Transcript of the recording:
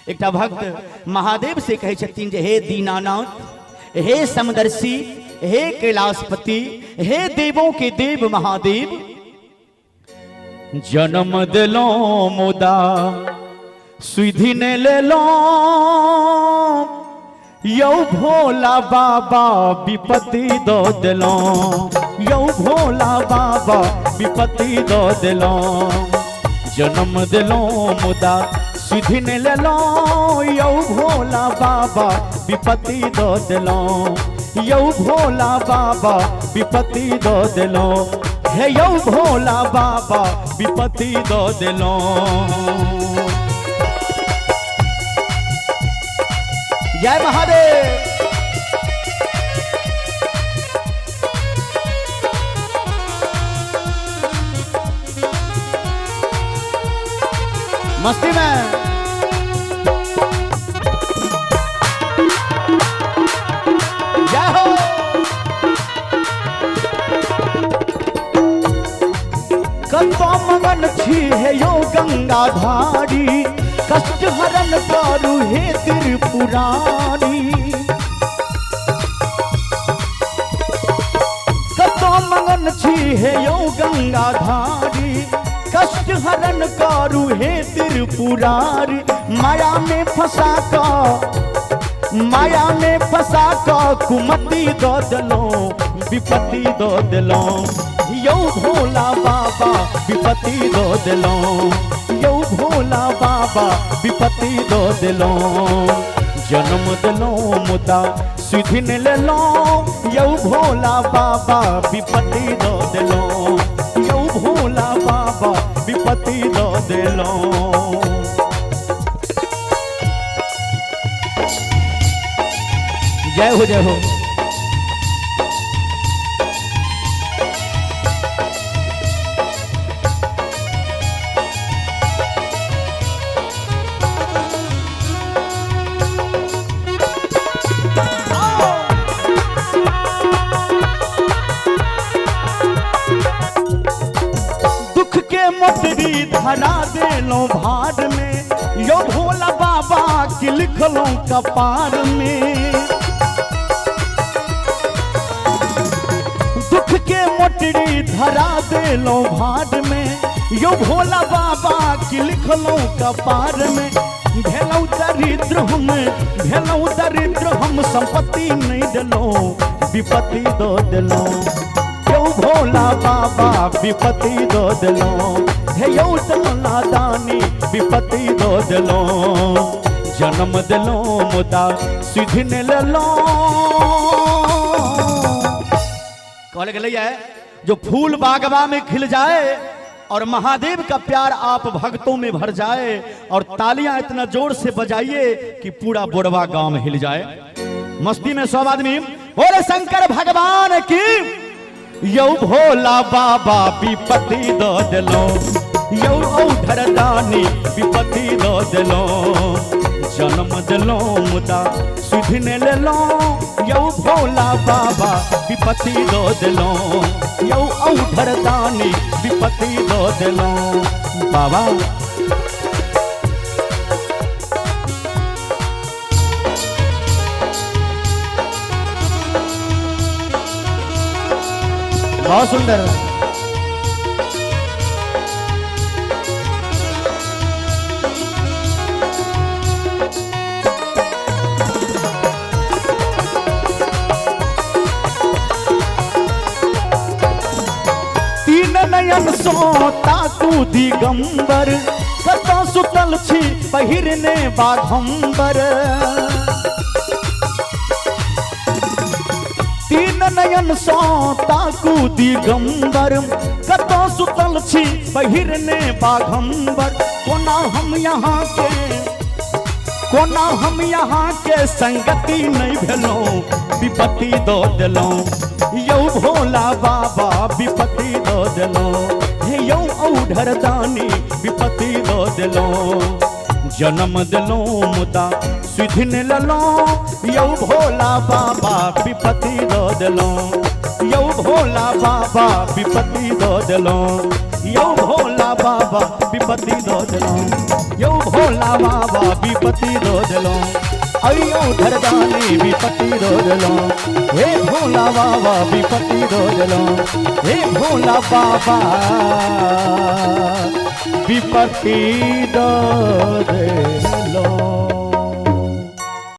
एकटा भक्त महादेव से कहे छथिन जे हे दीनानाथ, हे समदर्शी, हे कैलाशपति, हे देवों के देव महादेव, जन्म दिलो मुदा सुधि ने ले लो, यौ भोला बाबा विपत्ति दो दिलो, यौ भोला बाबा विपत्ति दो दिलो, जन्म दिलो मुदा सुधि ने ले लो, यौ भोला बाबा विपत्ति दो दिलो, यौ भोला बाबा विपत्ति दो दिलो, हे यौ भोला बाबा विपत्ति दो दिलो। जय महादेव। मस्ती में जय हो। कतो मगन छी है यो गंगाधारी, कष्ट हरण करू हे त्रिपुरारी, कतो मगन छी है यो गंगाधारी, कष्ट हरण करू हे त्रिपुरारी, माया में फंसा कुमति दो दिलो, विपत्ति दो दिलो, यौ भोला बाबा विपत्ति दो दिलो, यौ भोला बाबा विपत्ति दो दिलो, जन्म दिलो मुदा सुधि ने ले लो, यौ भोला बाबा विपत्ति दो दिलो, यौ भोला बाबा विपत्ति दो दिलो। जय हो जय हो। मोटरी धरा देलो भार में, यो भोला बाबा की लिखलो कपार में, दुख के मोटरी धरा देलो भार में, यो भोला बाबा की लिखलो कपार में, भेलौ दरिद्र हम संपत्ति नहीं दिलो, विपत्ति दो दिलो, यौ भोला बाबा विपत्ति दो दिलो, हे यौ दला दानी विपत्ति दो दिलो, जन्म दिलो मुदा सुधि ने ले लो। कहल गेलै है जो फूल बागवा में खिल जाए और महादेव का प्यार आप भक्तों में भर जाए, और तालियां इतना जोर से बजाइए कि पूरा बोरवा गांव में हिल जाए। मस्ती में सब आदमी बोले शंकर भगवान की, यौ भोला बाबा विपत्ति दो दिलो, यौ औधर दानी विपत्ति दो दिलो, जन्म दिलो मुदा सुधि ने ले लो, यौ भोला बाबा विपत्ति दो दिलो, यौ औधर दानी विपत्ति दो दिलो। बाबा बहुत सुंदर। तीन नयन सो ताकू दिगंबर, कतो सुतल छी पहिरने बाघंबर, तीन नयन सो ताकू दिगंबर, कतो सुतल छी पहिरने बाघंबर, कोना हम यहाँ के संगति नहीं भेलो, विपत्ति दो दिलो, यौ भोला बाबा विपत्ति दो दिलो, हे यौ औधर दानी विपत्ति दो दिलो, जन्म दिलो मुदा सुधि ने ले लो, यौ भोला बाबा विपत्ति दो दिलो, यौ भोला बाबा विपत्ति दो दिलो, यो भोला बाबा विपत्ति दो दिलो, यो भोला बाबा विपत्ति दो दिलो, अयो धरदानी विपत्ति दो दिलो, हे भोला बाबा विपत्ति दो दिलो, हे भोला बाबा विपत्ति दो दिलो।